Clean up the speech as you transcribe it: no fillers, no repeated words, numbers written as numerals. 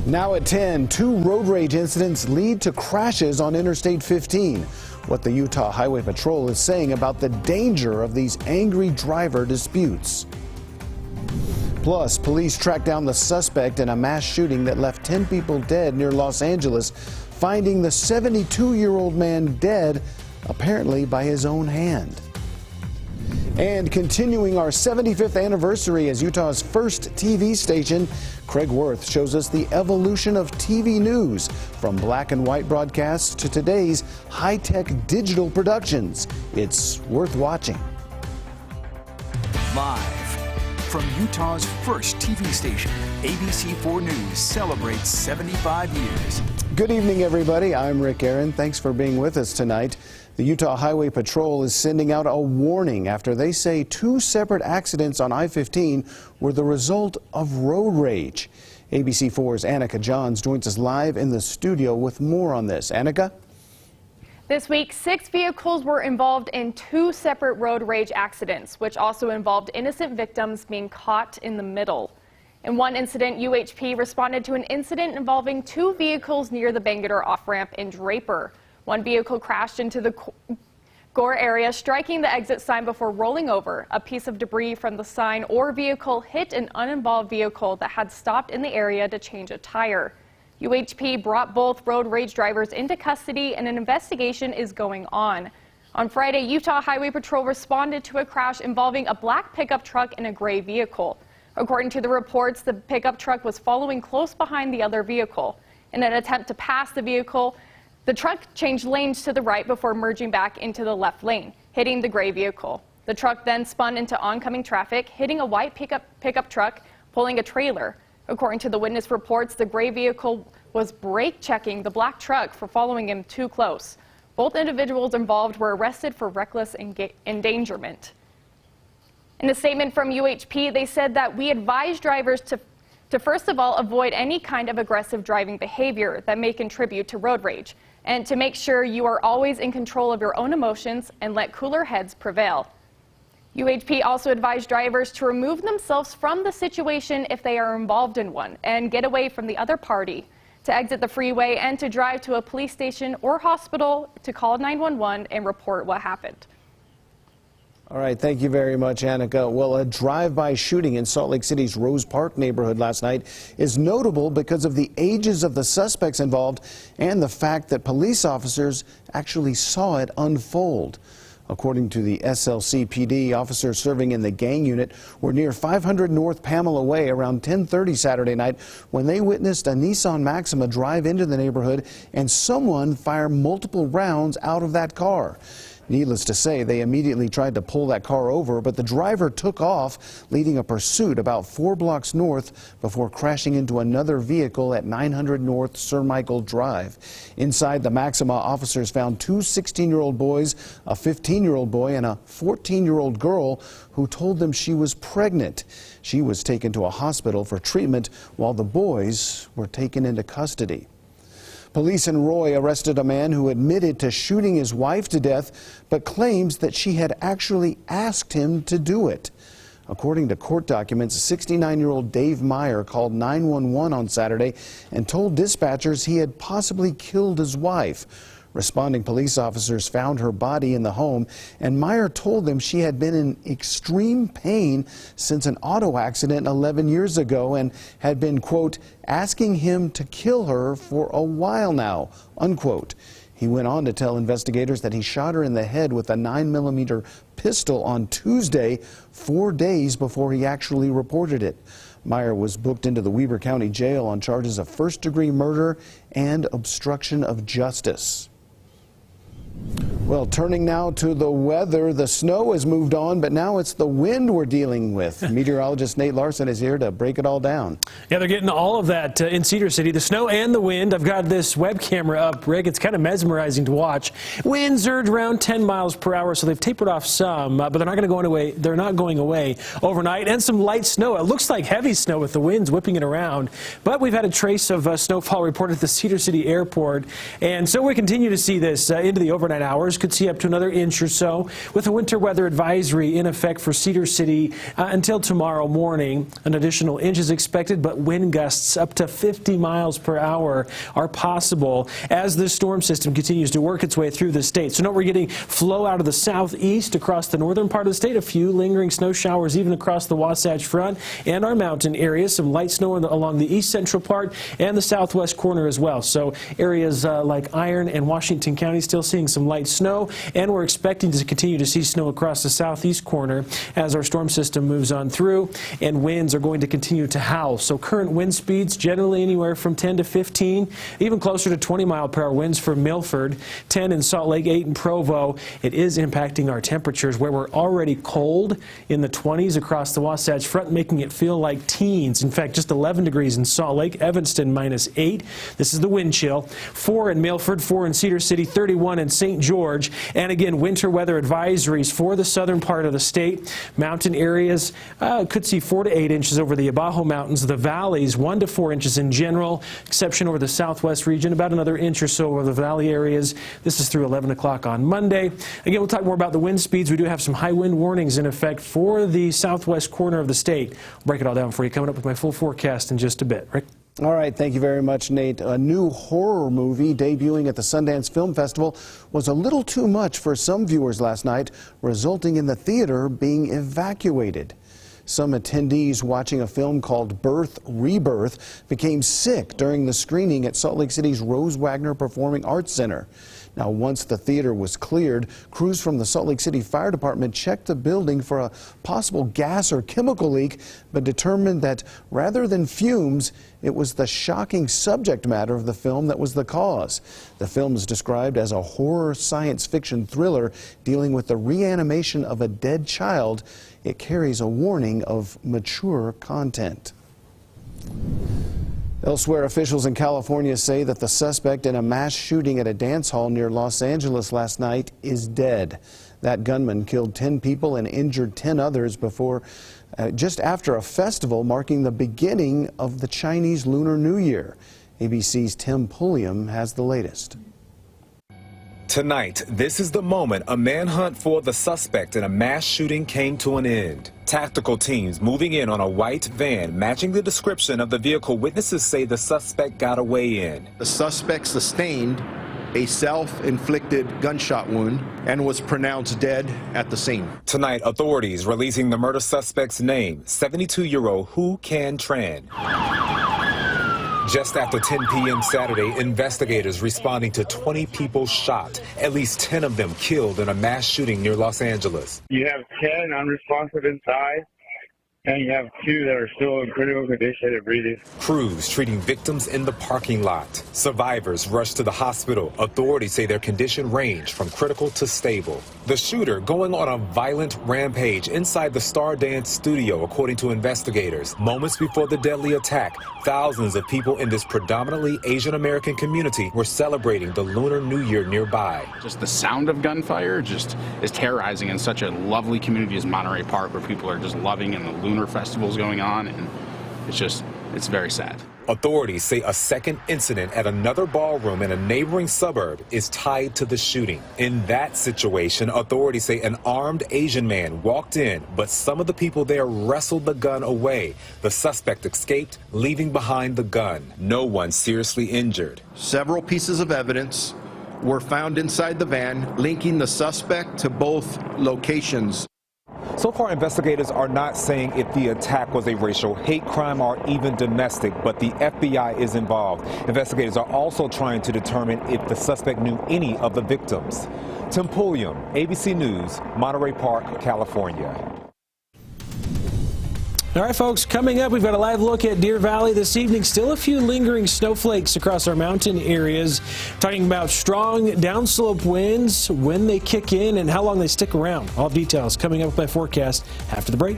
Now at 10, 2 road rage incidents lead to crashes on Interstate 15. What the Utah Highway Patrol is saying about the danger of these angry driver disputes. Plus, police tracked down the suspect in a mass shooting that left 10 people dead near Los Angeles, finding the 72-year-old man dead, apparently by his own hand. And continuing our 75th anniversary as Utah's first TV station, Craig Worth shows us the evolution of TV news, from black and white broadcasts to today's high-tech digital productions. It's worth watching. Live from Utah's first TV station, ABC4 News celebrates 75 years. Good evening, everybody. I'm Rick Aaron. Thanks for being with us tonight. The Utah Highway Patrol is sending out a warning after they say 2 separate accidents on I-15 were the result of road rage. ABC4's Annika Johns joins us live in the studio with more on this. Annika? This week, 6 vehicles were involved in 2 separate road rage accidents, which also involved innocent victims being caught in the middle. In one incident, UHP responded to an incident involving 2 vehicles near the Bangerter off-ramp in Draper. One vehicle crashed into the Gore area, striking the exit sign before rolling over. A piece of debris from the sign or vehicle hit an uninvolved vehicle that had stopped in the area to change a tire. UHP brought both road rage drivers into custody, and an investigation is going on. On Friday, Utah Highway Patrol responded to a crash involving a black pickup truck and a gray vehicle. According to the reports, the pickup truck was following close behind the other vehicle. In an attempt to pass the vehicle, the truck changed lanes to the right before merging back into the left lane, hitting the gray vehicle. The truck then spun into oncoming traffic, hitting a white pickup truck, pulling a trailer. According to the witness reports, the gray vehicle was brake checking the black truck for following him too close. Both individuals involved were arrested for reckless endangerment. In a statement from UHP, they said that we advise drivers to first of all avoid any kind of aggressive driving behavior that may contribute to road rage, and to make sure you are always in control of your own emotions and let cooler heads prevail. UHP also advised drivers to remove themselves from the situation if they are involved in one and get away from the other party, to exit the freeway, and to drive to a police station or hospital to call 911 and report what happened. All right, thank you very much, Annika. Well, a drive-by shooting in Salt Lake City's Rose Park neighborhood last night is notable because of the ages of the suspects involved and the fact that police officers actually saw it unfold. According to the SLCPD, officers serving in the gang unit were near 500 North Pamela Way around 10:30 Saturday night when they witnessed a Nissan Maxima drive into the neighborhood and someone fire multiple rounds out of that car. Needless to say, they immediately tried to pull that car over, but the driver took off, leading a pursuit about 4 blocks north before crashing into another vehicle at 900 North Sir Michael Drive. Inside the Maxima, officers found 2 16-year-old boys, a 15-year-old boy, and a 14-year-old girl who told them she was pregnant. She was taken to a hospital for treatment while the boys were taken into custody. Police in Roy arrested a man who admitted to shooting his wife to death, but claims that she had actually asked him to do it. According to court documents, 69-year-old Dave Meyer called 911 on Saturday and told dispatchers he had possibly killed his wife. Responding police officers found her body in the home, and Meyer told them she had been in extreme pain since an auto accident 11 years ago and had been, quote, asking him to kill her for a while now, unquote. He went on to tell investigators that he shot her in the head with a 9mm pistol on Tuesday, 4 days before he actually reported it. Meyer was booked into the Weber County Jail on charges of first-degree murder and obstruction of justice. Well, turning now to the weather. The snow has moved on, but now it's the wind we're dealing with. Meteorologist Nate Larson is here to break it all down. Yeah, they're getting all of that in Cedar City, the snow and the wind. I've got this web camera up, Rick. It's kind of mesmerizing to watch. Winds are around 10 miles per hour, so they've tapered off some, but they're not going to go away. They're not going away overnight. And some light snow. It looks like heavy snow with the winds whipping it around, but we've had a trace of snowfall reported at the Cedar City Airport, and so we continue to see this into the overnight overnight hours. Could see up to another inch or so, with a winter weather advisory in effect for Cedar City until tomorrow morning. An additional inch is expected, but wind gusts up to 50 miles per hour are possible as this storm system continues to work its way through the state. So note we're getting flow out of the southeast across the northern part of the state. A few lingering snow showers even across the Wasatch Front and our mountain areas. Some light snow along the east central part and the southwest corner as well. So areas like Iron and Washington County still seeing some light snow, and we're expecting to continue to see snow across the southeast corner as our storm system moves on through, and winds are going to continue to howl. So current wind speeds generally anywhere from 10 to 15, even closer to 20-mile-per-hour winds for Milford, 10 in Salt Lake, 8 in Provo. It is impacting our temperatures where we're already cold in the 20s across the Wasatch Front, making it feel like teens. In fact, just 11 degrees in Salt Lake, Evanston -8. This is the wind chill. 4 in Milford, 4 in Cedar City, 31 in St. George. And again, winter weather advisories for the southern part of the state. Mountain areas could see 4 to 8 inches over the Abajo Mountains. The valleys, 1 to 4 inches in general, exception over the southwest region, about another inch or so over the valley areas. This is through 11 o'clock on Monday. Again, we'll talk more about the wind speeds. We do have some high wind warnings in effect for the southwest corner of the state. I'll break it all down for you coming up with my full forecast in just a bit. Rick? All right, thank you very much, Nate. A new horror movie debuting at the Sundance Film Festival was a little too much for some viewers last night, resulting in the theater being evacuated. Some attendees watching a film called Birth, Rebirth became sick during the screening at Salt Lake City's Rose Wagner Performing Arts Center. Now, once the theater was cleared, crews from the Salt Lake City Fire Department checked the building for a possible gas or chemical leak, but determined that rather than fumes, it was the shocking subject matter of the film that was the cause. The film is described as a horror science fiction thriller dealing with the reanimation of a dead child. It carries a warning of mature content. Elsewhere, officials in California say that the suspect in a mass shooting at a dance hall near Los Angeles last night is dead. That gunman killed 10 people and injured 10 others just after a festival marking the beginning of the Chinese Lunar New Year. ABC's Tim Pulliam has the latest. Tonight, this is the moment a manhunt for the suspect in a mass shooting came to an end. Tactical teams moving in on a white van matching the description of the vehicle witnesses say the suspect got away in. The suspect sustained a self-inflicted gunshot wound and was pronounced dead at the scene. Tonight, authorities releasing the murder suspect's name, 72-year-old Hu Can Tran. Just after 10 p.m. Saturday, investigators responding to 20 people shot, at least 10 of them killed in a mass shooting near Los Angeles. You have 10 unresponsive inside, and you have 2 that are still in critical condition and breathing. Crews treating victims in the parking lot. Survivors rushed to the hospital. Authorities say their condition ranged from critical to stable. The shooter going on a violent rampage inside the Star Dance studio, according to investigators. Moments before the deadly attack, thousands of people in this predominantly Asian American community were celebrating the Lunar New Year nearby. Just the sound of gunfire just is terrorizing in such a lovely community as Monterey Park, where people are just loving and the Lunar Festival's going on, and it's very sad. Authorities say a second incident at another ballroom in a neighboring suburb is tied to the shooting. In that situation, authorities say an armed Asian man walked in, but some of the people there wrestled the gun away. The suspect escaped, leaving behind the gun. No one seriously injured. Several pieces of evidence were found inside the van linking the suspect to both locations. So far, investigators are not saying if the attack was a racial hate crime or even domestic, but the FBI is involved. Investigators are also trying to determine if the suspect knew any of the victims. Tim Pulliam, ABC News, Monterey Park, California. All right, folks, coming up, we've got a live look at Deer Valley this evening. Still a few lingering snowflakes across our mountain areas. Talking about strong downslope winds, when they kick in, and how long they stick around. All details coming up with my forecast after the break.